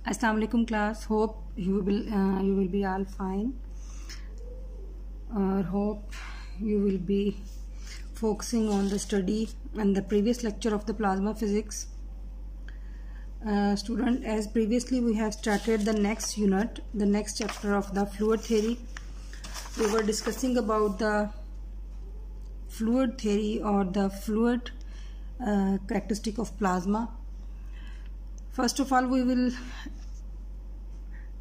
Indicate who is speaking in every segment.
Speaker 1: Assalamu alaikum class. Hope you will be all fine. Hope you will be focusing on the study and the previous lecture of the plasma physics. Student, as previously we have started the next unit, the next chapter of the fluid theory. We were discussing about the fluid theory or the fluid characteristic of plasma. First of all, we will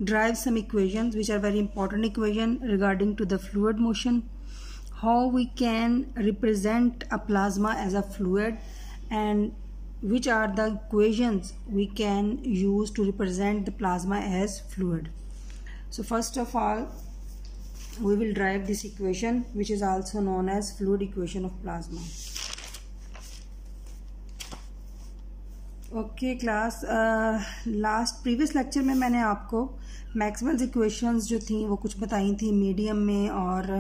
Speaker 1: derive some equations which are very important equation regarding to the fluid motion, how we can represent a plasma as a fluid, and which are the equations we can use to represent the plasma as fluid. So first of all, we will derive this equation which is also known as fluid equation of plasma. Okay class, last previous lecture में मैंने आपको Maxwell's equations जो थी वो कुछ बताई थी medium में, और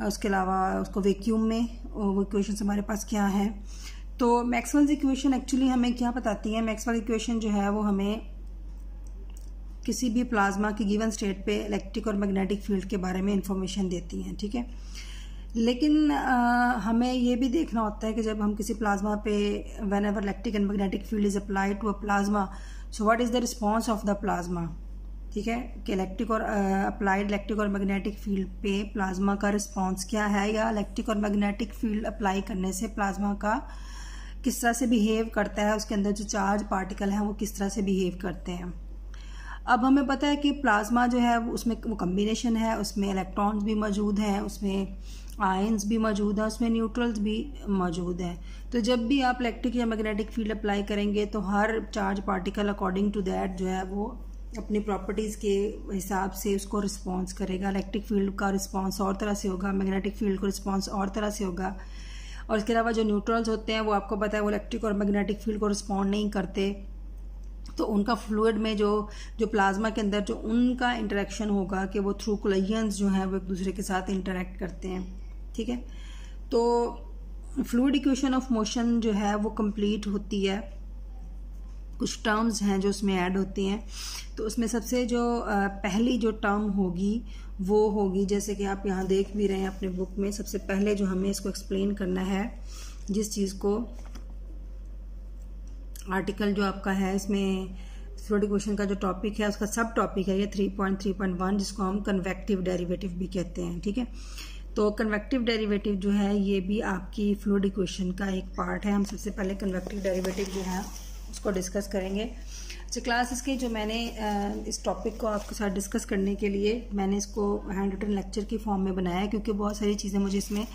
Speaker 1: उसके अलावा उसको वैक्यूम में वो इक्वेशंस हमारे पास क्या हैं. तो मैक्सवेल्स इक्वेशन एक्चुअली हमें क्या बताती है. मैक्सवेल इक्वेशन जो है वो हमें किसी भी प्लाज्मा की गिवन स्टेट पे इलेक्ट्रिक और मैग्नेटिक फील्ड के बारे में इंफॉर्मेशन देती हैं. ठीक है, लेकिन हमें ये भी देखना होता है कि जब हम किसी प्लाज्मा पे whenever electric and magnetic field is applied to a plasma, so what is the response of the plasma. ठीक है, कि इलेक्ट्रिक और अप्लाइड इलेक्ट्रिक और मैग्नेटिक फील्ड पे प्लाज्मा का रिस्पांस क्या है, या इलेक्ट्रिक और मैग्नेटिक फील्ड अप्लाई करने से प्लाज्मा का किस तरह से बिहेव करता है, उसके अंदर जो चार्ज पार्टिकल हैं वो किस तरह से बिहेव करते हैं. अब हमें पता है कि प्लाज्मा जो है उसमें वो कम्बिनेशन है, उसमें इलेक्ट्रॉन्स भी मौजूद हैं, उसमें आयंस भी मौजूद हैं, उसमें न्यूट्रल्स भी मौजूद हैं. तो जब भी आप इलेक्ट्रिक या मैग्नेटिक फील्ड अप्लाई करेंगे तो हर charge particle according to that जो है वो अपनी प्रॉपर्टीज़ के हिसाब से उसको रिस्पॉन्स करेगा. इलेक्ट्रिक फील्ड का रिस्पॉन्स और तरह से होगा, मैग्नेटिक फील्ड का रिस्पॉन्स और तरह से होगा. और इसके अलावा जो न्यूट्रल्स होते हैं वो आपको पता है वो इलेक्ट्रिक और मैग्नेटिक फील्ड को रिस्पॉन्ड नहीं करते. तो उनका फ्लूइड में जो प्लाज्मा के अंदर जो उनका इंटरेक्शन होगा कि वो थ्रू कोलिजन्स जो हैं वो एक दूसरे के साथ इंटरेक्ट करते हैं. ठीक है, तो फ्लूइड इक्वेशन ऑफ मोशन जो है वो कंप्लीट होती है. कुछ टर्म्स हैं जो उसमें ऐड होती हैं. तो उसमें सबसे जो पहली जो टर्म होगी वो होगी, जैसे कि आप यहाँ देख भी रहे हैं अपने बुक में, सबसे पहले जो हमें इसको एक्सप्लेन करना है, जिस चीज़ को आर्टिकल जो आपका है इसमें फ्लूइड इक्वेशन का जो टॉपिक है उसका सब टॉपिक है ये 3.3.1, जिसको हम कन्वेक्टिव डेरिवेटिव भी कहते हैं. ठीक है, तो कन्वेक्टिव डेरिवेटिव जो है ये भी आपकी फ्लूइड इक्वेशन का एक पार्ट है. हम सबसे पहले कन्वेक्टिव डेरिवेटिव जो है उसको डिस्कस करेंगे. अच्छा क्लास, इसके जो मैंने इस टॉपिक को आपके साथ डिस्कस करने के लिए मैंने इसको हैंड रिटन लेक्चर की फॉर्म में बनाया, क्योंकि बहुत सारी चीज़ें मुझे इसमें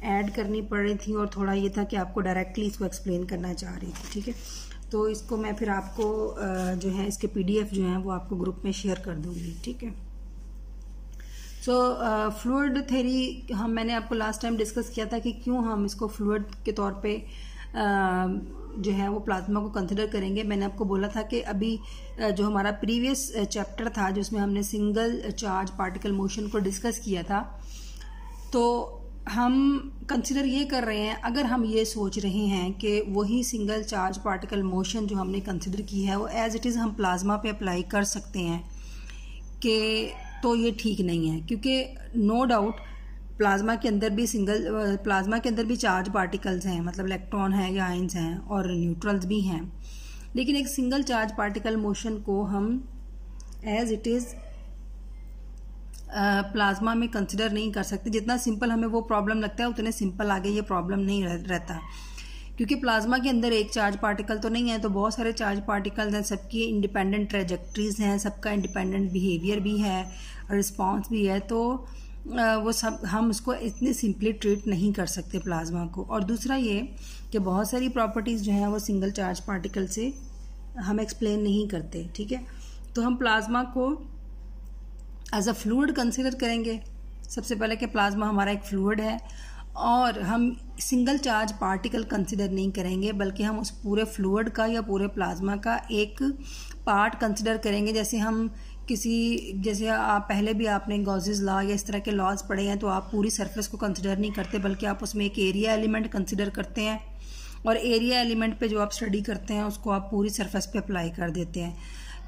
Speaker 1: ऐड करनी पड़ रही थी और थोड़ा ये था कि आपको डायरेक्टली इसको एक्सप्लेन करना चाह रही थी. ठीक है, तो इसको मैं फिर आपको जो है इसके PDF जो हैं वो आपको ग्रुप में शेयर कर दूंगी. ठीक है, सो फ्लूइड थ्योरी मैंने आपको लास्ट टाइम डिस्कस किया था कि क्यों हम इसको फ्लूइड के तौर पे जो है वो प्लाज्मा को कंसिडर करेंगे. मैंने आपको बोला था कि अभी जो हमारा प्रीवियस चैप्टर था जिसमें हमने सिंगल चार्ज पार्टिकल मोशन को डिस्कस किया था, तो हम कंसिडर ये कर रहे हैं, अगर हम ये सोच रहे हैं कि वही सिंगल चार्ज पार्टिकल मोशन जो हमने कंसिडर की है वो एज इट इज़ हम प्लाज्मा पे अप्लाई कर सकते हैं, कि तो ये ठीक नहीं है. क्योंकि नो डाउट प्लाज्मा के अंदर भी चार्ज पार्टिकल्स हैं, मतलब इलेक्ट्रॉन है या आयंस हैं और न्यूट्रल्स भी हैं. लेकिन एक सिंगल चार्ज पार्टिकल मोशन को हम एज इट इज़ प्लाज्मा में कंसिडर नहीं कर सकते. जितना सिंपल हमें वो प्रॉब्लम लगता है उतने सिंपल आगे ये प्रॉब्लम नहीं रहता, क्योंकि प्लाज्मा के अंदर एक चार्ज पार्टिकल तो नहीं है, तो बहुत सारे चार्ज पार्टिकल्स हैं, सबकी इंडिपेंडेंट ट्रेजेक्ट्रीज हैं, सबका इंडिपेंडेंट बिहेवियर भी है, रिस्पॉन्स भी है. तो वो सब हम उसको इतने सिंपली ट्रीट नहीं कर सकते प्लाज्मा को. और दूसरा ये कि बहुत सारी प्रॉपर्टीज़ जो हैं वो सिंगल चार्ज पार्टिकल से हम एक्सप्लेन नहीं करते. ठीक है, तो हम प्लाज्मा को एज अ फ्लूइड कंसिडर करेंगे सबसे पहले कि प्लाज्मा हमारा एक फ्लूइड है, और हम सिंगल चार्ज पार्टिकल कंसिडर नहीं करेंगे, बल्कि हम उस पूरे फ्लूइड का या पूरे प्लाज्मा का एक पार्ट कंसिडर करेंगे. जैसे आप पहले भी आपने गॉसेस लॉ या इस तरह के लॉज पढ़े हैं, तो आप पूरी सरफेस को कंसिडर नहीं करते, बल्कि आप उसमें एक एरिया एलिमेंट कंसिडर करते हैं, और एरिया एलिमेंट पे जो आप स्टडी करते हैं उसको आप पूरी सरफेस पे अप्लाई कर देते हैं.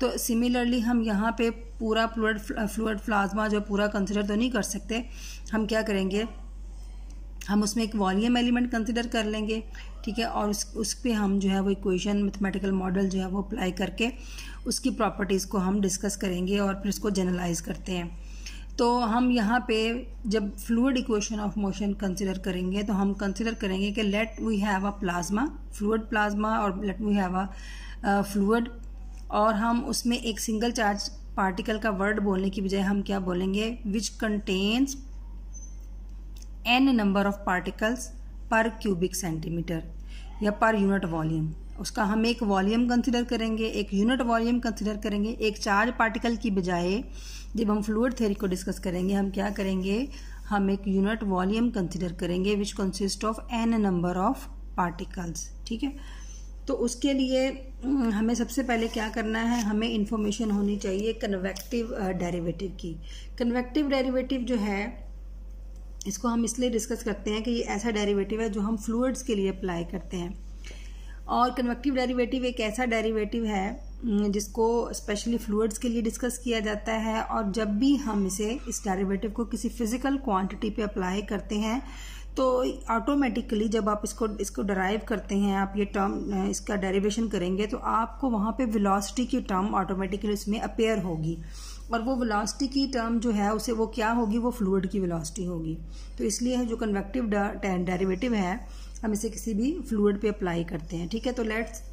Speaker 1: तो सिमिलरली हम यहाँ पे पूरा फ्लूइड प्लाज्मा जो पूरा कंसिडर तो नहीं कर सकते, हम क्या करेंगे, हम उसमें एक वॉल्यूम एलिमेंट कंसिडर कर लेंगे, ठीक है, और उस पे हम जो है वो इक्वेशन मैथमेटिकल मॉडल जो है वो अप्लाई करके उसकी प्रॉपर्टीज़ को हम डिस्कस करेंगे और फिर उसको जनरलाइज करते हैं। तो हम यहाँ पे जब fluid equation of motion consider करेंगे तो हम कंसिडर करेंगे कि let we have a plasma, fluid plasma, और let we have a fluid, और हम उसमें एक सिंगल चार्ज पार्टिकल का वर्ड बोलने की बजाय हम क्या बोलेंगे, which contains n number of particles per cubic centimetre या पर यूनिट वॉल्यूम। उसका हम एक वॉल्यूम कंसिडर करेंगे, एक यूनिट वॉल्यूम कंसिडर करेंगे। एक चार्ज पार्टिकल की बजाय जब हम फ्लूइड थ्योरी को डिस्कस करेंगे हम क्या करेंगे, हम एक यूनिट वॉल्यूम कंसिडर करेंगे which consist of n number of particles, ठीक है। तो उसके लिए हमें सबसे पहले क्या करना है, हमें इंफॉर्मेशन होनी चाहिए कन्वेक्टिव डेरिवेटिव की। कन्वेक्टिव डेरिवेटिव जो है इसको हम इसलिए डिस्कस करते हैं कि ये ऐसा डेरिवेटिव है जो हम फ्लूइड्स के लिए अप्लाई करते हैं, और कन्वेक्टिव डेरिवेटिव एक ऐसा डेरिवेटिव है जिसको स्पेशली फ्लूइड्स के लिए डिस्कस किया जाता है। और जब भी हम इस डेरिवेटिव को किसी फिजिकल क्वांटिटी पे अप्लाई करते हैं तो ऑटोमेटिकली जब आप इसको डराइव करते हैं, आप ये टर्म इसका डेरिवेशन करेंगे तो आपको वहाँ पे वेलोसिटी की टर्म ऑटोमेटिकली इसमें अपेयर होगी, और वो वेलोसिटी की टर्म जो है उसे वो क्या होगी, वो फ्लूइड की वेलोसिटी होगी। तो इसलिए जो कन्वेक्टिव डेरिवेटिव है हम इसे किसी भी फ्लूइड पे अप्लाई करते हैं, ठीक है। तो लेट्स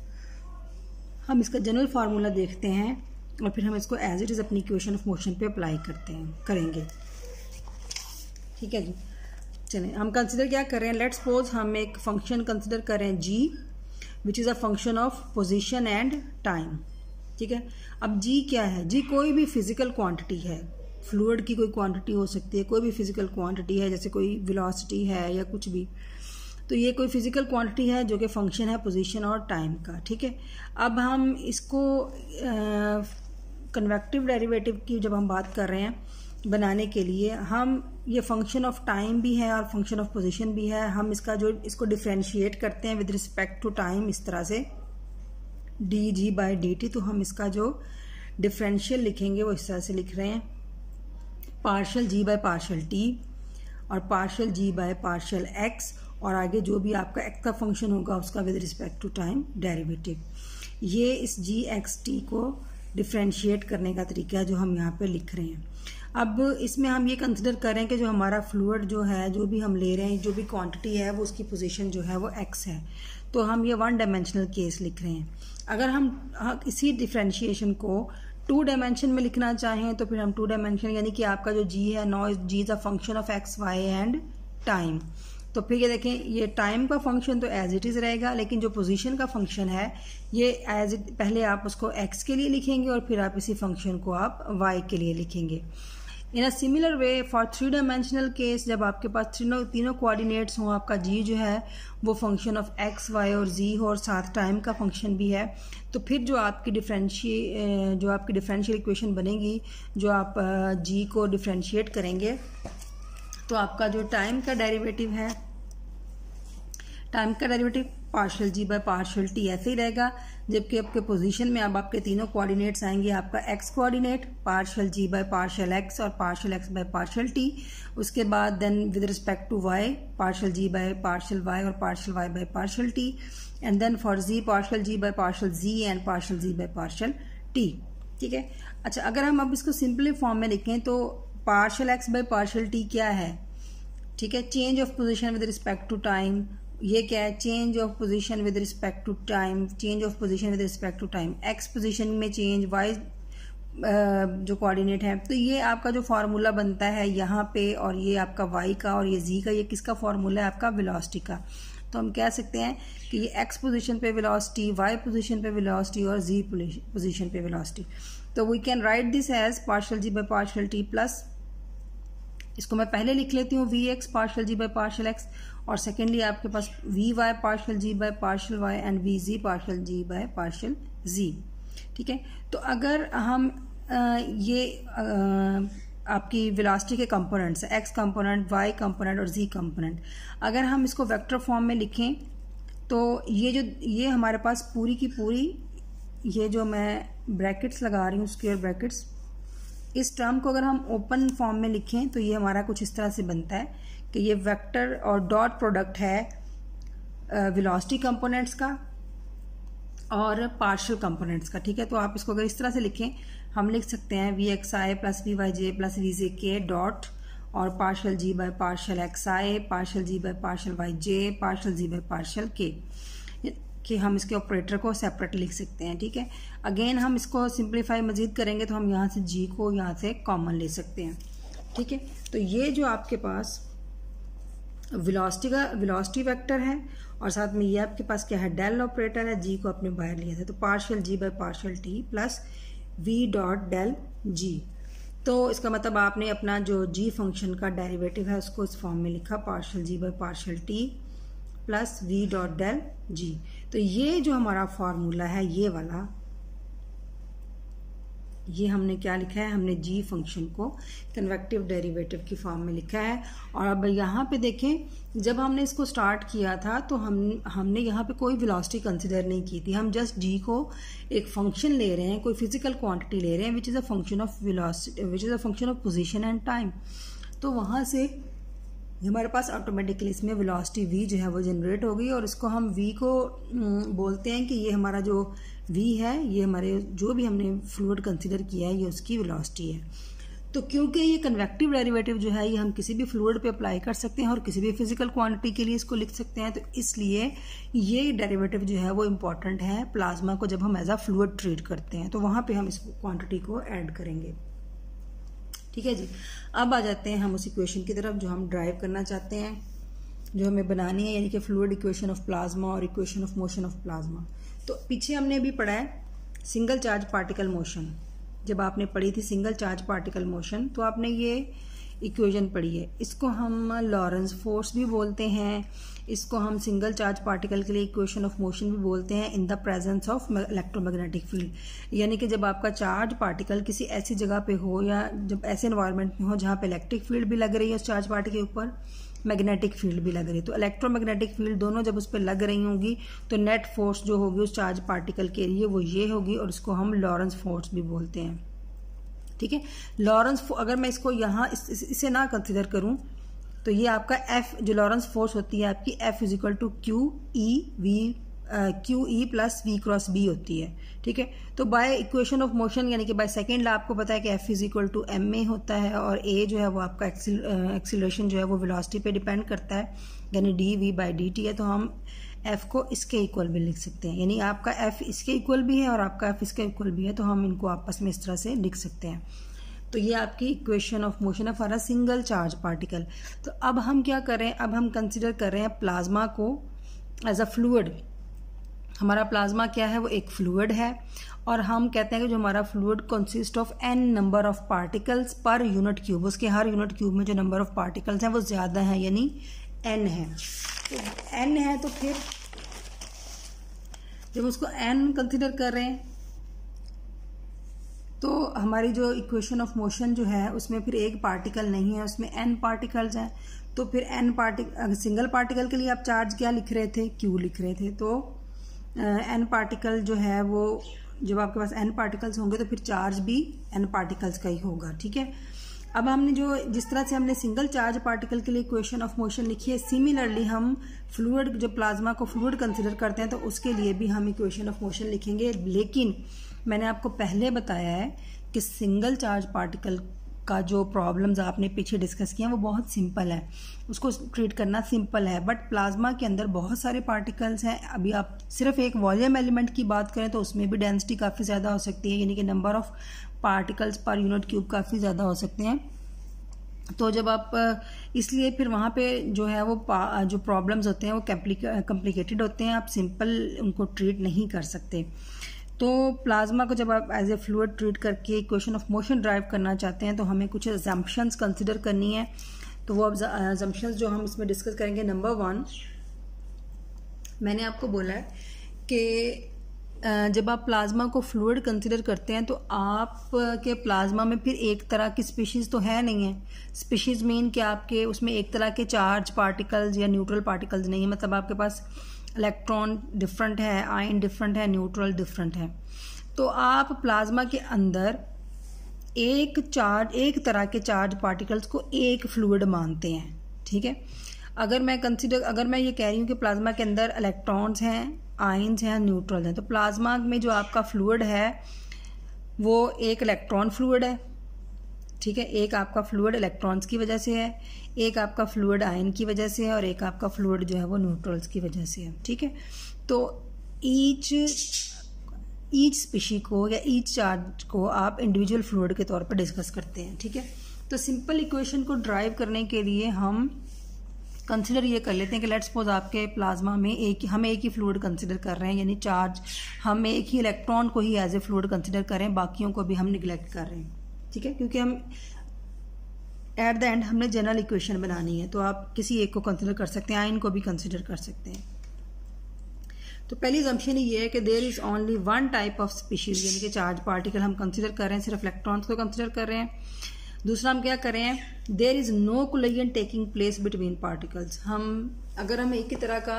Speaker 1: हम इसका जनरल फार्मूला देखते हैं और फिर हम इसको एज इट इज़ अपनी इक्वेशन ऑफ मोशन पे अप्लाई करेंगे, ठीक है जी। चलें, हम कंसिडर क्या कर रहे हैं, लेट्स सपोज हम एक फंक्शन कंसिडर करें g which is a function of position and time, ठीक है। अब g क्या है, g कोई भी फिजिकल क्वांटिटी है, फ्लूइड की कोई क्वांटिटी हो सकती है, कोई भी फिजिकल क्वांटिटी है, जैसे कोई वेलोसिटी है या कुछ भी, तो ये कोई फिजिकल क्वांटिटी है जो कि फंक्शन है पोजीशन और टाइम का, ठीक है। अब हम इसको कन्वेक्टिव डेरिवेटिव की जब हम बात कर रहे हैं बनाने के लिए, हम ये फंक्शन ऑफ टाइम भी है और फंक्शन ऑफ पोजीशन भी है, हम इसको डिफ्रेंशिएट करते हैं विद रिस्पेक्ट टू टाइम इस तरह से dg/dt। तो हम इसका जो डिफरेंशियल लिखेंगे वो इस तरह से लिख रहे हैं, पार्शियल g/पार्शियल t और पार्शियल g/पार्शियल x, और आगे जो भी आपका x का फंक्शन होगा उसका with respect to time derivative. ये इस g/t को डिफ्रेंशिएट करने का तरीका है जो हम यहाँ पे लिख रहे हैं। अब इसमें हम ये कंसिडर करें कि जो हमारा फ्लूइड जो है, जो भी हम ले रहे हैं, जो भी क्वांटिटी है वो उसकी पोजीशन जो है वो x है, तो हम ये 1 डायमेंशनल केस लिख रहे हैं। अगर हम इसी डिफ्रेंशिएशन को 2 डायमेंशन में लिखना चाहें तो फिर हम 2 डायमेंशन, यानी कि आपका जो g है, no g is a function of x, y and time. तो फिर ये देखें, ये टाइम का फंक्शन तो एज इट इज़ रहेगा, लेकिन जो पोजीशन का फंक्शन है ये पहले आप उसको x के लिए लिखेंगे और फिर आप इसी फंक्शन को आप y के लिए लिखेंगे। In a similar way for 3 dimensional case, जब आपके पास तीनों कोऑर्डिनेट्स हों, आपका g जो है वो फंक्शन ऑफ x, y और z हो और साथ टाइम का फंक्शन भी है, तो फिर जो आपकी डिफरेंशियल इक्वेशन बनेगी, जो आप g को डिफरेंशिएट करेंगे तो आपका जो टाइम का डेरिवेटिव है, टाइम का डेरिवेटिव पार्शियल g/पार्शियल t ऐसे ही रहेगा, जबकि आपके पोजीशन में अब आपके तीनों कोऑर्डिनेट्स आएंगे, आपका x कोऑर्डिनेट पार्शियल g/पार्शियल x और पार्शियल x/पार्शियल t, उसके बाद then with respect to y partial g/पार्शियल y और पार्शियल y/पार्शियल t, and then for z partial g/पार्शियल z एंड पार्शियल z/पार्शियल t, ठीक है। अच्छा, अगर हम अब इसको सिंपली फॉर्म में लिखें तो पार्शियल x/पार्शियल t क्या है, ठीक है, change of position with respect to time. ये क्या है, change of position with respect to time, change of position with respect to time, X position में चेंज, वाई जो कोऑर्डिनेट है, तो ये आपका जो फार्मूला बनता है यहाँ पे, और ये आपका वाई का और ये जी का, ये किसका फार्मूला है, आपका वेलोसिटी का। तो हम कह सकते हैं कि ये एक्स पोजीशन पे वेलोसिटी, वाई पोजीशन पे वेलोसिटी और जी पोजीशन पे वेलोसिटी। तो we can write this as partial g/पार्शियल t प्लस, इसको मैं पहले लिख लेती हूँ vx पार्शियल g/पार्शियल x, और सेकेंडली आपके पास vy पार्शियल g/पार्शियल y एंड vz पार्शियल g/पार्शियल z, ठीक है। तो अगर हम ये आपकी वेलोसिटी के components, x component, y component और z कंपोनेंट, अगर हम इसको वेक्टर फॉर्म में लिखें तो ये हमारे पास पूरी की पूरी ये जो मैं ब्रैकेट्स लगा रही हूँ, स्क्वायर ब्रैकेट्स, इस टर्म को अगर हम ओपन फॉर्म में लिखें तो ये हमारा कुछ इस तरह से बनता है कि ये वेक्टर और डॉट प्रोडक्ट है वेलोसिटी कंपोनेंट्स का और पार्शियल कंपोनेंट्स का, ठीक है। तो आप इसको अगर इस तरह से लिखें, हम लिख सकते हैं V X I plus V Y J plus V J K dot और partial G by partial X I, partial G by partial Y J, partial G by partial K, कि हम इसके ऑपरेटर को सेपरेट लिख सकते हैं, ठीक है। अगेन हम इसको सिंप्लीफाई मजीद करेंगे तो हम यहाँ से जी को यहाँ से कॉमन ले सकते हैं, ठीक है। तो ये जो आपके पास वेलोसिटी वेक्टर है और साथ में ये आपके पास क्या है, डेल ऑपरेटर है, जी को आपने बाहर लिया था, तो partial G by partial T plus V dot del G. तो इसका मतलब आपने अपना जो जी फंक्शन का डेरिवेटिव है उसको इस फॉर्म में लिखा, partial G by partial T plus V dot del G. तो ये जो हमारा फॉर्मूला है ये वाला, ये हमने क्या लिखा है, हमने जी फंक्शन को कन्वेक्टिव डेरिवेटिव की फॉर्म में लिखा है। और अब यहाँ पे देखें, जब हमने इसको स्टार्ट किया था तो हमने यहाँ पे कोई वेलोसिटी कंसिडर नहीं की थी, हम जस्ट जी को एक फंक्शन ले रहे हैं, कोई फिजिकल क्वांटिटी ले रहे हैं which is a function of velocity, which is a function of position and time. तो वहाँ से हमारे पास ऑटोमेटिकली इसमें वेलोसिटी v जो है वो जनरेट हो गई और इसको हम v को बोलते हैं कि ये हमारा जो v है ये हमारे जो भी हमने फ्लूइड कंसीडर किया है ये उसकी वेलोसिटी है। तो क्योंकि ये कन्वेक्टिव डेरिवेटिव जो है ये हम किसी भी फ्लूइड पे अप्लाई कर सकते हैं और किसी भी फिजिकल क्वांटिटी के लिए इसको लिख सकते हैं, तो इसलिए ये डेरिवेटिव जो है वो इम्पॉर्टेंट है प्लाज्मा को जब हम एज अ फ्लूइड ट्रीट करते हैं, तो वहाँ पर हम इस क्वान्टिटी को ऐड करेंगे, ठीक है जी। अब आ जाते हैं हम उस इक्वेशन की तरफ जो हम ड्राइव करना चाहते हैं, जो हमें बनानी है, यानी कि फ्लूइड इक्वेशन ऑफ प्लाज्मा और equation of motion of plasma. तो पीछे हमने अभी पढ़ा है सिंगल चार्ज पार्टिकल मोशन, जब आपने पढ़ी थी सिंगल चार्ज पार्टिकल मोशन तो आपने ये इक्वेशन पढ़ी है। इसको हम लॉरेंस फोर्स भी बोलते हैं, इसको हम सिंगल चार्ज पार्टिकल के लिए इक्वेशन ऑफ मोशन भी बोलते हैं in the presence of electromagnetic field, यानी कि जब आपका चार्ज पार्टिकल किसी ऐसी जगह पे हो या जब ऐसे एनवायरनमेंट में हो जहाँ पे इलेक्ट्रिक फील्ड भी लग रही है उस चार्ज पार्टिकल के ऊपर, मैग्नेटिक फील्ड भी लग रही है, तो इलेक्ट्रोमैग्नेटिक फील्ड दोनों जब उस पर लग रही होंगी तो नेट फोर्स जो होगी उस चार्ज पार्टिकल के लिए वो ये होगी और इसको हम लॉरेंस फोर्स भी बोलते हैं, ठीक है। लॉरेंस अगर मैं इसको यहाँ इसे ना कंसिडर करूँ तो ये आपका एफ जो लॉरेंस फोर्स होती है आपकी F is equal to Q E plus V cross B होती है, ठीक है। तो बाय इक्वेशन ऑफ मोशन यानी कि बाय सेकेंड लॉ आपको पता है कि F is equal to M A होता है और ए जो है वो आपका एक्सीलरेशन जो है वो वेलोसिटी पे डिपेंड करता है, यानी D V by D T है। तो हम एफ को इसके इक्वल भी लिख सकते हैं, यानी आपका एफ इसके इक्वल भी है और आपका एफ इसके इक्वल भी है, तो हम इनको आपस में इस तरह से लिख सकते हैं। तो ये आपकी इक्वेशन ऑफ मोशन है for a single charge particle. तो अब हम क्या कर रहे हैं, अब हम कंसिडर कर रहे हैं प्लाज्मा को एज अ फ्लूइड। हमारा प्लाज्मा क्या है, वो एक फ्लूइड है और हम कहते हैं कि जो हमारा fluid consist of n number of particles per unit cube, उसके हर यूनिट क्यूब में जो नंबर ऑफ पार्टिकल्स हैं वो ज़्यादा है, यानी n है। तो n है तो फिर जब उसको n कंसिडर कर रहे हैं तो हमारी जो इक्वेशन ऑफ मोशन जो है उसमें फिर एक पार्टिकल नहीं है, उसमें n पार्टिकल्स हैं। तो फिर सिंगल पार्टिकल के लिए आप चार्ज क्या लिख रहे थे, q लिख रहे थे। तो n पार्टिकल जो है वो जब आपके पास n पार्टिकल्स होंगे तो फिर चार्ज भी n पार्टिकल्स का ही होगा, ठीक है। अब हमने जो जिस तरह से हमने सिंगल चार्ज पार्टिकल के लिए इक्वेशन ऑफ मोशन लिखी है, सिमिलरली हम फ्लूइड जो प्लाज्मा को फ्लूइड कंसिडर करते हैं तो उसके लिए भी हम इक्वेशन ऑफ मोशन लिखेंगे। लेकिन मैंने आपको पहले बताया है कि सिंगल चार्ज पार्टिकल का जो प्रॉब्लम्स आपने पीछे डिस्कस किए हैं वो बहुत सिंपल है, उसको ट्रीट करना सिंपल है। बट प्लाज्मा के अंदर बहुत सारे पार्टिकल्स हैं। अभी आप सिर्फ एक वॉल्यूम एलिमेंट की बात करें तो उसमें भी डेंसिटी काफ़ी ज़्यादा हो सकती है, यानी कि number of particles per unit cube काफ़ी ज़्यादा हो सकते हैं। तो जब आप इसलिए फिर वहाँ पे जो है वो जो प्रॉब्लम्स होते हैं वो कॉम्प्लिकेटेड होते हैं, आप सिंपल उनको ट्रीट नहीं कर सकते। तो प्लाज्मा को जब आप एज ए फ्लूइड ट्रीट करके इक्वेशन ऑफ मोशन ड्राइव करना चाहते हैं तो हमें कुछ अजम्पशंस कंसिडर करनी है। तो वो अजम्पशंस जो हम इसमें डिस्कस करेंगे, नंबर 1 मैंने आपको बोला है कि जब आप प्लाज्मा को फ्लूइड कंसिडर करते हैं तो आपके प्लाज्मा में फिर एक तरह की स्पीशीज़ तो है नहीं है। स्पीशीज़ मीन कि आपके उसमें एक तरह के चार्ज पार्टिकल्स या न्यूट्रल पार्टिकल्स नहीं है, मतलब आपके पास इलेक्ट्रॉन डिफरेंट है, आयन डिफरेंट है, न्यूट्रल डिफरेंट है। तो आप प्लाज्मा के अंदर एक तरह के चार्ज पार्टिकल्स को एक फ्लूइड मानते हैं, ठीक है। अगर मैं ये कह रही हूँ कि प्लाज्मा के अंदर इलेक्ट्रॉन्स हैं, आयंस हैं, न्यूट्रल हैं, तो प्लाज्मा में जो आपका फ्लूइड है वो एक इलेक्ट्रॉन फ्लूइड है, ठीक है। एक आपका फ्लूइड इलेक्ट्रॉन्स की वजह से है, एक आपका फ्लूइड आयन की वजह से है, और एक आपका फ्लूइड जो है वो न्यूट्रल्स की वजह से है, ठीक है। तो ईच स्पीशी को या ईच चार्ज को आप इंडिविजुअल फ्लूइड के तौर पर डिस्कस करते हैं, ठीक है। तो सिंपल इक्वेशन को ड्राइव करने के लिए हम कंसिडर ये कर लेते हैं कि लेट्स सपोज आपके प्लाज्मा में हम एक ही फ्लूइड कंसिडर कर रहे हैं, यानी चार्ज हम एक ही इलेक्ट्रॉन को ही एज ए फ्लूइड कंसिडर कर रहे हैं, बाकियों को भी हम निगलेक्ट कर रहे हैं, ठीक है। क्योंकि हम एट द एंड हमने जनरल इक्वेशन बनानी है, तो आप किसी एक को कंसिडर कर सकते हैं, आयन को भी कंसिडर कर सकते हैं। तो पहली असम्पशन ये है कि there is only one type of species, यानी कि चार्ज पार्टिकल हम कंसिडर कर रहे हैं, सिर्फ इलेक्ट्रॉन्स को कंसिडर कर रहे हैं। दूसरा हम क्या कर रहे हैं, there is no collision taking place between particles. अगर हम एक ही तरह का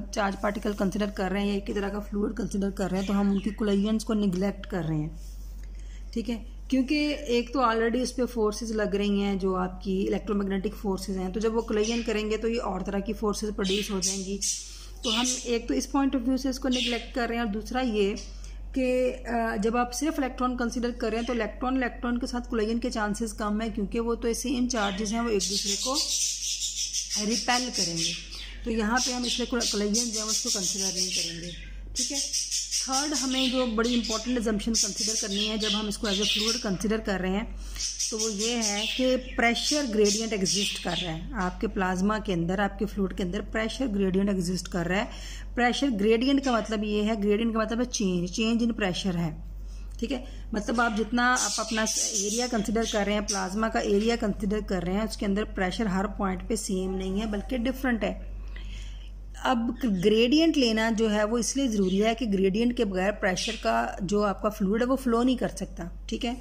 Speaker 1: चार्ज पार्टिकल कंसिडर कर रहे हैं या एक ही तरह का फ्लूइड कंसिडर कर रहे हैं, तो हम उनकी कोलिजन्स को निगलेक्ट कर रहे हैं, ठीक है। क्योंकि एक तो ऑलरेडी उस पर फोर्सेज लग रही हैं जो आपकी इलेक्ट्रोमैग्नेटिक फोर्सेज हैं, तो जब वो कोलिजन करेंगे तो ये और तरह की फोर्सेज प्रोड्यूस हो जाएंगी। तो हम एक तो इस पॉइंट ऑफ व्यू से इसको निगलेक्ट कर रहे हैं, और दूसरा ये कि जब आप सिर्फ इलेक्ट्रॉन कंसीडर कर रहे हैं तो इलेक्ट्रॉन के साथ कोलिजन के चांसेस कम है, क्योंकि वो तो सेम चार्जेस हैं, वो एक दूसरे को रिपेल करेंगे। तो यहाँ पे हम इसलिए कोलिजन जो है उसको कंसीडर नहीं करेंगे, ठीक है। थर्ड, हमें जो बड़ी इंपॉर्टेंट असम्पशन कंसीडर करनी है जब हम इसको एज ए फ्लूइड कंसीडर कर रहे हैं, तो वो ये है कि प्रेशर ग्रेडियंट एग्जिस्ट कर रहा है आपके प्लाज्मा के अंदर, आपके फ्लूइड के अंदर प्रेशर ग्रेडियंट एग्जिस्ट कर रहा है। प्रेशर ग्रेडियंट का मतलब ये है, ग्रेडियंट का मतलब है चेंज इन प्रेशर है, ठीक है। मतलब आप जितना आप अपना एरिया कंसिडर कर रहे हैं, प्लाज्मा का एरिया कंसिडर कर रहे हैं, उसके अंदर प्रेशर हर पॉइंट पे सेम नहीं है बल्कि डिफरेंट है। अब ग्रेडियंट लेना जो है वो इसलिए ज़रूरी है कि ग्रेडियंट के बगैर प्रेशर का जो आपका फ्लूइड है वो फ्लो नहीं कर सकता, ठीक है।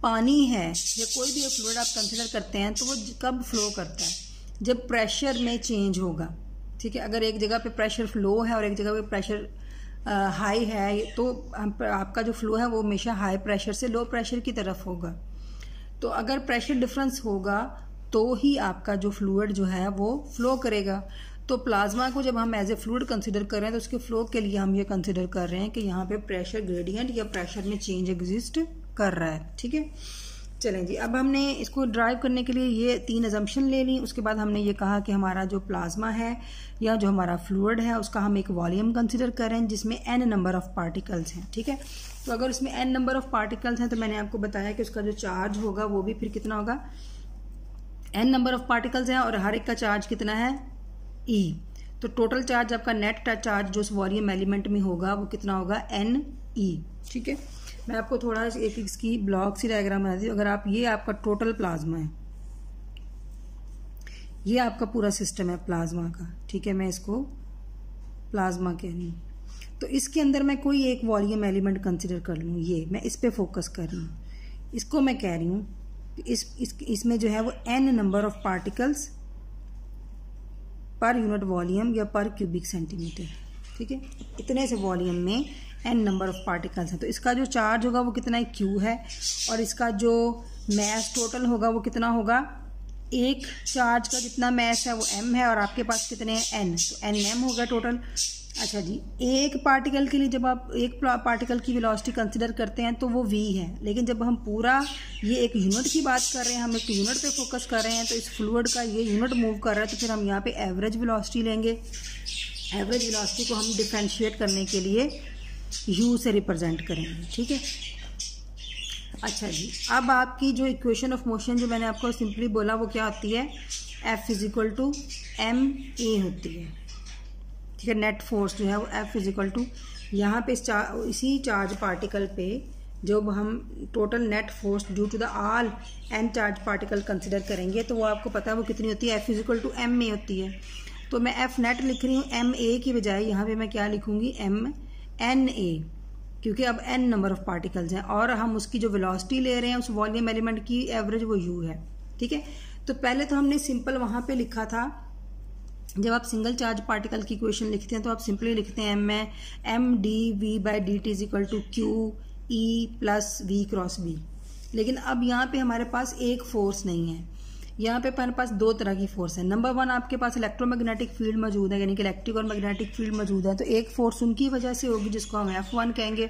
Speaker 1: पानी है या कोई भी फ्लूइड आप कंसिडर करते हैं तो वो कब फ्लो करता है, जब प्रेशर में चेंज होगा, ठीक है। अगर एक जगह पे प्रेशर लो है और एक जगह पे प्रेशर हाई है, तो आपका जो फ्लो है वो हमेशा हाई प्रेशर से लो प्रेशर की तरफ होगा। तो अगर प्रेशर डिफरेंस होगा तो ही आपका जो फ्लूइड जो है वो फ्लो करेगा। तो प्लाज्मा को जब हम एज ए फ्लूइड कंसिडर कर रहे हैं तो उसके फ्लो के लिए हम ये कंसिडर कर रहे हैं कि यहाँ पे प्रेशर ग्रेडियंट या प्रेशर में चेंज एग्जिस्ट कर रहा है, ठीक है। चलें जी, अब हमने इसको ड्राइव करने के लिए ये 3 असम्पशन ले ली। उसके बाद हमने ये कहा कि हमारा जो प्लाज्मा है या जो हमारा फ्लूइड है उसका हम एक वॉल्यूम कंसिडर करें जिसमें n नंबर ऑफ पार्टिकल्स हैं, ठीक है। तो अगर उसमें n नंबर ऑफ पार्टिकल्स हैं तो मैंने आपको बताया कि उसका जो चार्ज होगा वो भी फिर कितना होगा, n नंबर ऑफ पार्टिकल्स हैं और हर एक का चार्ज कितना है, e। तो टोटल चार्ज आपका नेट चार्ज जो उस वॉल्यूम एलिमेंट में होगा वो कितना होगा, NE, ठीक है। मैं आपको थोड़ा एक इसकी ब्लॉक सी डायग्राम बना दी। अगर आप ये आपका टोटल प्लाज्मा है, ये आपका पूरा सिस्टम है प्लाज्मा का, ठीक है। मैं इसको प्लाज्मा कह रही हूँ, तो इसके अंदर मैं कोई एक वॉल्यूम एलिमेंट कंसिडर कर लूँ, ये मैं इस पे फोकस कर रही हूँ। इसको मैं कह रही हूँ इसमें जो है वो n नंबर ऑफ पार्टिकल्स पर यूनिट वॉल्यूम या पर क्यूबिक सेंटीमीटर, ठीक है। इतने से वॉल्यूम में n नंबर ऑफ पार्टिकल्स हैं, तो इसका जो चार्ज होगा वो कितना है, q है, और इसका जो मैस टोटल होगा वो कितना होगा, एक चार्ज का जितना मैस है वो m है और आपके पास कितने हैं, n, तो nm होगा टोटल। अच्छा जी, एक पार्टिकल के लिए जब आप एक पार्टिकल की वेलोसिटी कंसिडर करते हैं तो वो v है, लेकिन जब हम पूरा ये एक यूनिट की बात कर रहे हैं, हम एक यूनिट पे फोकस कर रहे हैं, तो इस फ्लूइड का ये यूनिट मूव कर रहा है, तो फिर हम यहाँ पे एवरेज वेलोसिटी लेंगे। एवरेज वेलोसिटी को हम डिफरेंशिएट करने के लिए u से रिप्रेजेंट करेंगे, ठीक है। अच्छा जी, अब आपकी जो इक्वेशन ऑफ मोशन जो मैंने आपको सिंपली बोला वो क्या होती है, F = ma होती है, ठीक है। नेट फोर्स जो है वो F = यहाँ पे इसी चार्ज पार्टिकल पे जब हम total net force due to the all n charge particle consider करेंगे तो वो आपको पता है वो कितनी होती है, F = ma होती है। तो मैं F नेट लिख रही हूँ, ma की बजाय यहाँ पे मैं क्या लिखूंगी, na, क्योंकि अब n नंबर ऑफ पार्टिकल्स हैं और हम उसकी जो वेलोसिटी ले रहे हैं उस वॉल्यूम एलिमेंट की एवरेज वो u है, ठीक है। तो पहले तो हमने सिंपल वहां पे लिखा था जब आप सिंगल चार्ज पार्टिकल की इक्वेशन लिखते हैं तो आप सिंपली लिखते हैं mdv/dt is equal to Q E plus V cross B. लेकिन अब यहाँ पे हमारे पास एक फोर्स नहीं है, यहाँ पे हमारे पास दो तरह की फोर्स है। नंबर वन, आपके पास इलेक्ट्रोमैग्नेटिक फील्ड मौजूद है, यानी कि इलेक्ट्रिक और मैग्नेटिक फील्ड मौजूद है, तो एक फोर्स उनकी वजह से होगी जिसको हम F1 कहेंगे।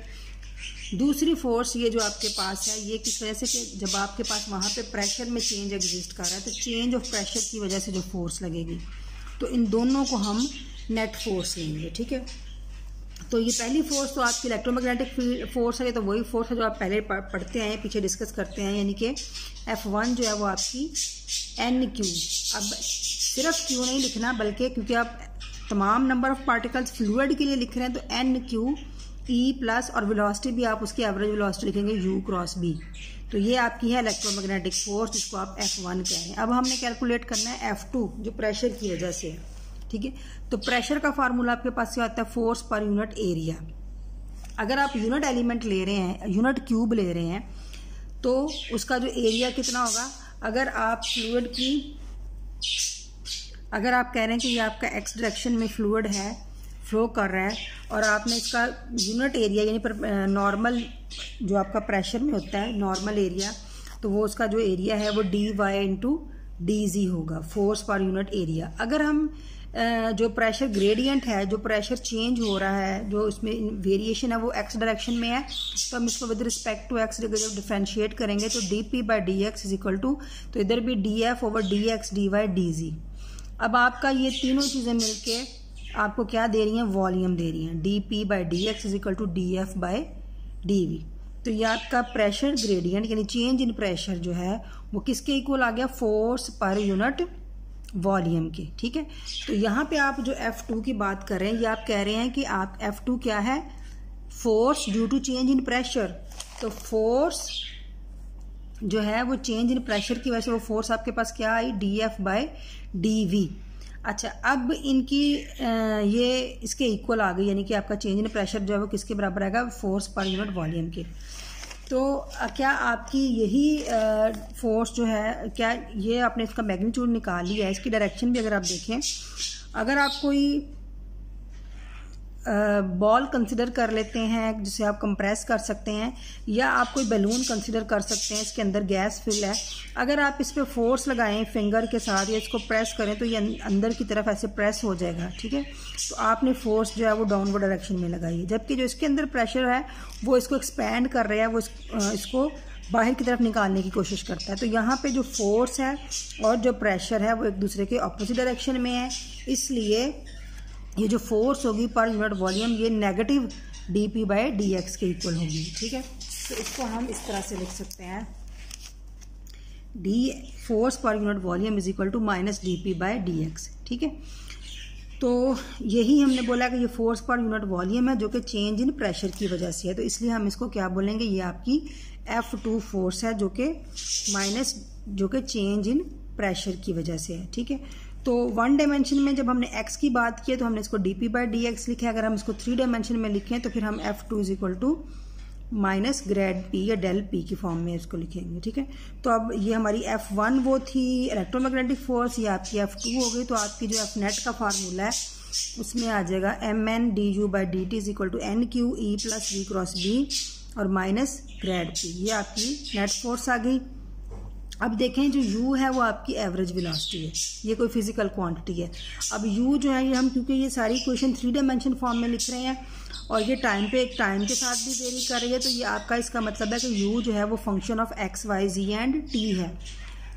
Speaker 1: दूसरी फोर्स ये जो आपके पास है ये किस वजह से, कि जब आपके पास वहाँ पे प्रेशर में चेंज एग्जिस्ट कर रहा है तो चेंज ऑफ प्रेशर की वजह से जो फोर्स लगेगी, तो इन दोनों को हम नेट फोर्स लेंगे। ठीक है, तो ये पहली फोर्स तो आपकी इलेक्ट्रोमैग्नेटिक फील्ड फोर्स है, तो वही फोर्स है जो आप पहले पढ़ते आए हैं, पीछे डिस्कस करते हैं, यानी कि F1 जो है वो आपकी NQ। अब सिर्फ Q नहीं लिखना, बल्कि क्योंकि आप तमाम नंबर ऑफ पार्टिकल्स फ्लूइड के लिए लिख रहे हैं तो NQ E प्लस, और वेलोसिटी भी आप उसकी एवरेज वेलोसिटी लिखेंगे U क्रॉस B। तो ये आपकी है इलेक्ट्रोमैग्नेटिक फोर्स जिसको आप F1 कह रहे हैं। अब हमने कैलकुलेट करना है F2 जो प्रेशर की वजह से है। ठीक है, तो प्रेशर का फार्मूला आपके पास क्या आता है, फोर्स पर यूनिट एरिया। अगर आप यूनिट एलिमेंट ले रहे हैं, यूनिट क्यूब ले रहे हैं, तो उसका जो एरिया कितना होगा, अगर आप फ्लूइड की, अगर आप कह रहे हैं कि ये आपका एक्स डायरेक्शन में फ्लूइड है, फ्लो कर रहा है, और आपने इसका यूनिट एरिया यानी पर नॉर्मल जो आपका प्रेशर में होता है नॉर्मल एरिया, तो वो उसका जो एरिया है वो dy/dz होगा, फोर्स पर यूनिट एरिया। अगर हम जो प्रेशर ग्रेडियंट है, जो प्रेशर चेंज हो रहा है, जो इसमें वेरिएशन है वो एक्स डायरेक्शन में है, तो हम इसको विद रिस्पेक्ट टू एक्स जब डिफरेंशिएट करेंगे तो dp/dx इज इक्वल टू, तो इधर भी df/dx dy/dz। अब आपका ये तीनों चीज़ें मिलके आपको क्या दे रही हैं, वॉल्यूम दे रही हैं। dp/dx is equal to df/dv। तो ये आपका प्रेशर ग्रेडियंट यानी चेंज इन प्रेशर जो है वो किसके इक्वल आ गया, फोर्स पर यूनिट वॉल्यूम के। ठीक है, तो यहाँ पे आप जो F2 की बात कर रहे हैं, ये आप कह रहे हैं कि आप F2 क्या है, force due to change in pressure. तो फोर्स जो है वो चेंज इन प्रेशर की वजह से वो फोर्स आपके पास क्या आई, df/dv। अच्छा, अब इनकी ये इसके इक्वल आ गई, यानी कि आपका चेंज इन प्रेशर जो है वो किसके बराबर आएगा, फोर्स पर यूनिट वॉल्यूम के। तो क्या आपकी यही फोर्स जो है, क्या ये आपने इसका मैग्नीट्यूड निकाल लिया है, इसकी डायरेक्शन भी अगर आप देखें, अगर आप कोई बॉल कंसिडर कर लेते हैं जिसे आप कंप्रेस कर सकते हैं, या आप कोई बैलून कंसिडर कर सकते हैं, इसके अंदर गैस फिल है, अगर आप इस पर फोर्स लगाएं फिंगर के साथ या इसको प्रेस करें तो ये अंदर की तरफ ऐसे प्रेस हो जाएगा। ठीक है, तो आपने फोर्स जो है वो डाउनवर्ड डायरेक्शन में लगाई है, जबकि जो इसके अंदर प्रेशर है वो इसको एक्सपैंड कर रहा है, वो इसको बाहर की तरफ निकालने की कोशिश करता है। तो यहाँ पे जो फोर्स है और जो प्रेशर है वो एक दूसरे के ऑपोजिट डायरेक्शन में है, इसलिए ये जो फोर्स होगी पर यूनिट वॉल्यूम ये नेगेटिव dp/dx के इक्वल होगी। ठीक है, तो इसको हम इस तरह से लिख सकते हैं, force per unit volume is equal to minus dp/dx। ठीक है, तो यही हमने बोला कि ये फोर्स पर यूनिट वॉल्यूम है जो कि चेंज इन प्रेशर की वजह से है, तो इसलिए हम इसको क्या बोलेंगे, ये आपकी F2 फोर्स है जो कि माइनस जो कि चेंज इन प्रेशर की वजह से है। ठीक है, तो वन डायमेंशन में जब हमने x की बात की है तो हमने इसको dp/dx लिखा है, अगर हम इसको 3 डायमेंशन में लिखें तो फिर हम F2 is equal to minus grad p या डेल p की फॉर्म में इसको लिखेंगे। ठीक है, तो अब ये हमारी F1 वो थी इलेक्ट्रोमैग्नेटिक फोर्स, ये आपकी F2 हो गई। तो आपकी जो Fnet का फार्मूला है उसमें आ जाएगा mn/du/dt is equal to NQ E plus V cross B और माइनस ग्रेड p, ये आपकी नेट फोर्स आ गई। अब देखें जो u है वो आपकी एवरेज वेलोसिटी है, ये कोई फिजिकल क्वांटिटी है। अब u जो है ये हम, क्योंकि ये सारी इक्वेशन 3 डायमेंशन फॉर्म में लिख रहे हैं और ये टाइम के साथ भी वेरी कर रही है, तो ये आपका इसका मतलब है कि u जो है वो function of x, y, z and t है।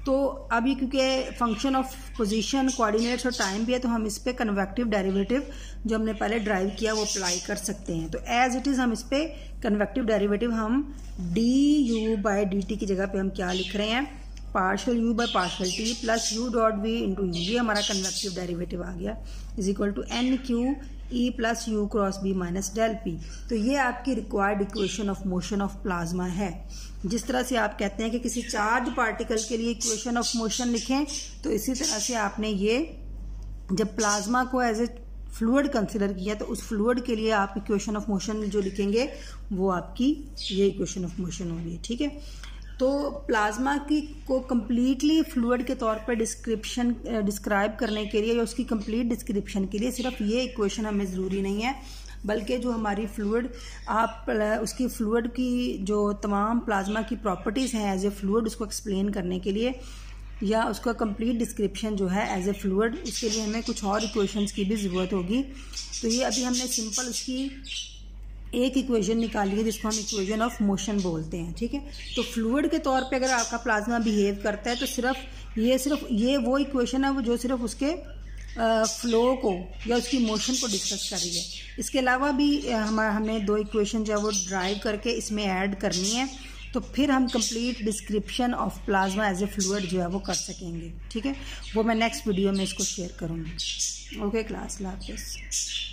Speaker 1: तो अभी क्योंकि फंक्शन ऑफ पोजीशन, कोऑर्डिनेट्स और टाइम भी है, तो हम इस पर कन्वेक्टिव डेरिवेटिव जो हमने पहले ड्राइव किया वो अप्लाई कर सकते हैं। तो एज इट इज़ हम इस पर कन्वेक्टिव डेरिवेटिव हम du/dt की जगह पे हम क्या लिख रहे हैं, पार्शल u/पार्शल t plus u.v into u, ये हमारा कन्वेक्टिव डेरिवेटिव आ गया, is equal to NQ E plus u cross b minus del p। तो ये आपकी required equation of motion of plasma है। जिस तरह से आप कहते हैं कि किसी चार्ज पार्टिकल के लिए इक्वेशन ऑफ मोशन लिखें, तो इसी तरह से आपने ये जब प्लाज्मा को एज ए फ्लूइड कंसिडर किया तो उस फ्लूइड के लिए आप इक्वेशन ऑफ मोशन जो लिखेंगे वो आपकी ये इक्वेशन ऑफ मोशन होगी। ठीक है, तो प्लाज्मा की को कम्प्लीटली फ्लूइड के तौर पर डिस्क्राइब करने के लिए या उसकी कंप्लीट डिस्क्रिप्शन के लिए सिर्फ ये इक्वेशन हमें ज़रूरी नहीं है, बल्कि जो हमारी फ्लूइड आप उसकी फ्लूइड की जो तमाम प्लाज्मा की प्रॉपर्टीज़ हैं एज ए फ्लूइड उसको एक्सप्लेन करने के लिए या उसका कंप्लीट डिस्क्रिप्शन जो है एज ए फ्लूइड, उसके लिए हमें कुछ और इक्वेशंस की भी ज़रूरत होगी। तो ये अभी हमने सिंपल उसकी एक इक्वेशन निकाली है जिसको हम इक्वेशन ऑफ मोशन बोलते हैं, ठीक है। तो फ्लूइड के तौर पे अगर आपका प्लाज्मा बिहेव करता है तो सिर्फ ये वो इक्वेशन है वो जो सिर्फ उसके फ्लो को या उसकी मोशन को डिस्कस कर रही है। इसके अलावा भी हमें दो इक्वेशन जो है वो ड्राइव करके इसमें ऐड करनी है, तो फिर हम complete description of plasma as a fluid जो है वो कर सकेंगे, ठीक है। वो मैं नेक्स्ट वीडियो में इसको शेयर करूँगी। ओके क्लास, अल्लाह हाफ़िज़।